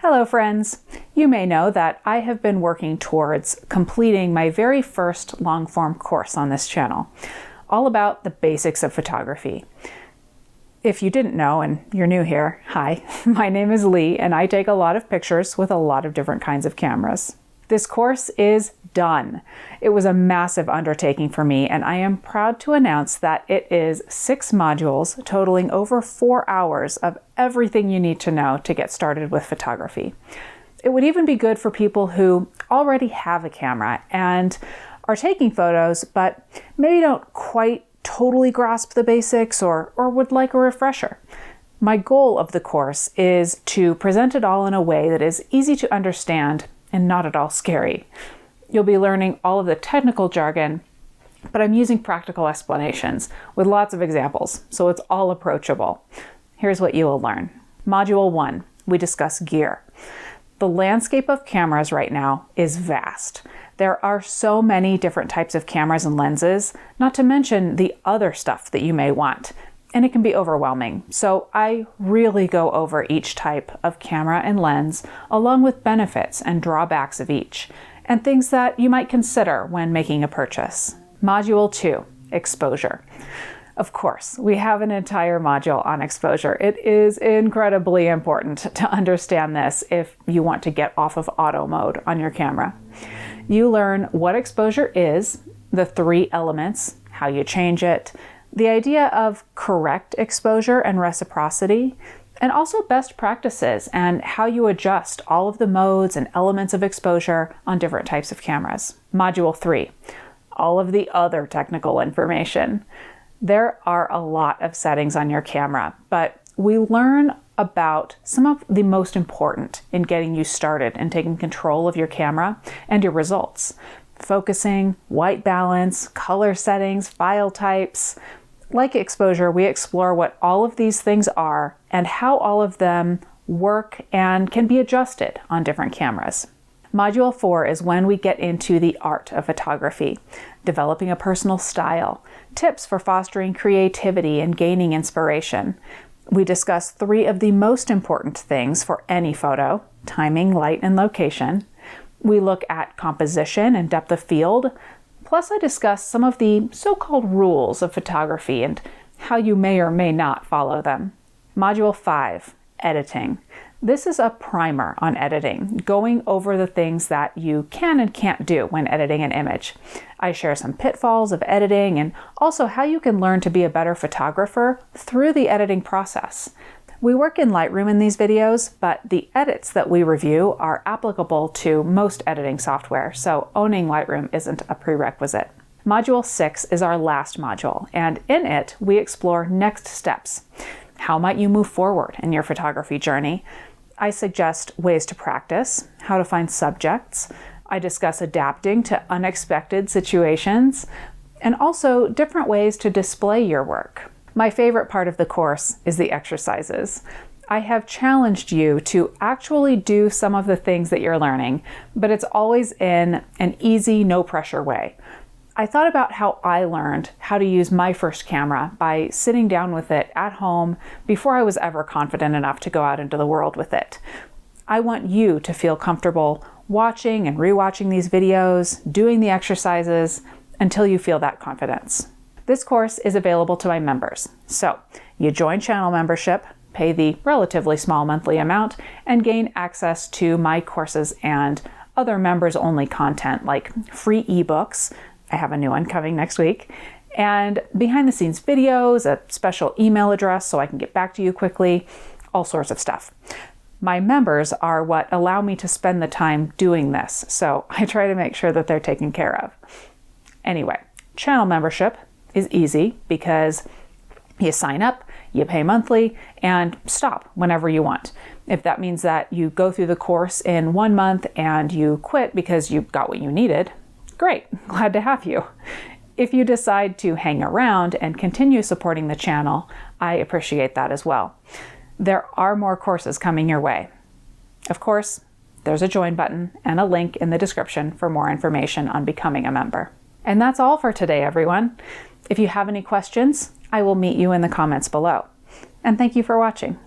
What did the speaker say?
Hello friends! You may know that I have been working towards completing my very first long-form course on this channel, all about the basics of photography. If you didn't know and you're new here, hi, my name is Leigh and I take a lot of pictures with a lot of different kinds of cameras. This course is done. It was a massive undertaking for me and I am proud to announce that it is 6 modules totaling over 4 hours of everything you need to know to get started with photography. It would even be good for people who already have a camera and are taking photos but maybe don't quite totally grasp the basics or would like a refresher. My goal of the course is to present it all in a way that is easy to understand and not at all scary. You'll be learning all of the technical jargon, but I'm using practical explanations with lots of examples, so it's all approachable. Here's what you will learn. Module 1, we discuss gear. The landscape of cameras right now is vast. There are so many different types of cameras and lenses, not to mention the other stuff that you may want, and it can be overwhelming. So I really go over each type of camera and lens, along with benefits and drawbacks of each, and things that you might consider when making a purchase. Module 2, exposure. Of course, we have an entire module on exposure. It is incredibly important to understand this if you want to get off of auto mode on your camera. You learn what exposure is, the 3 elements, how you change it, the idea of correct exposure and reciprocity, and also best practices and how you adjust all of the modes and elements of exposure on different types of cameras. Module 3, all of the other technical information. There are a lot of settings on your camera, but we learn about some of the most important in getting you started and taking control of your camera and your results. Focusing, white balance, color settings, file types. Like exposure, we explore what all of these things are and how all of them work and can be adjusted on different cameras. Module 4 is when we get into the art of photography, developing a personal style, tips for fostering creativity and gaining inspiration. We discuss 3 of the most important things for any photo: timing, light, and location. We look at composition and depth of field. Plus, I discuss some of the so-called rules of photography and how you may or may not follow them. Module 5, editing. This is a primer on editing, going over the things that you can and can't do when editing an image. I share some pitfalls of editing and also how you can learn to be a better photographer through the editing process. We work in Lightroom in these videos, but the edits that we review are applicable to most editing software, so owning Lightroom isn't a prerequisite. Module 6 is our last module, and in it, we explore next steps. How might you move forward in your photography journey? I suggest ways to practice, how to find subjects. I discuss adapting to unexpected situations, and also different ways to display your work. My favorite part of the course is the exercises. I have challenged you to actually do some of the things that you're learning, but it's always in an easy, no-pressure way. I thought about how I learned how to use my first camera by sitting down with it at home before I was ever confident enough to go out into the world with it. I want you to feel comfortable watching and rewatching these videos, doing the exercises, until you feel that confidence. This course is available to my members. So you join channel membership, pay the relatively small monthly amount, and gain access to my courses and other members-only content like free ebooks. I have a new one coming next week, and behind-the-scenes videos, a special email address so I can get back to you quickly, all sorts of stuff. My members are what allow me to spend the time doing this, so I try to make sure that they're taken care of. Anyway, channel membership is easy because you sign up, you pay monthly, and stop whenever you want. If that means that you go through the course in 1 month and you quit because you got what you needed, great, glad to have you. If you decide to hang around and continue supporting the channel, I appreciate that as well. There are more courses coming your way. Of course, there's a join button and a link in the description for more information on becoming a member. And that's all for today, everyone. If you have any questions, I will meet you in the comments below. And thank you for watching.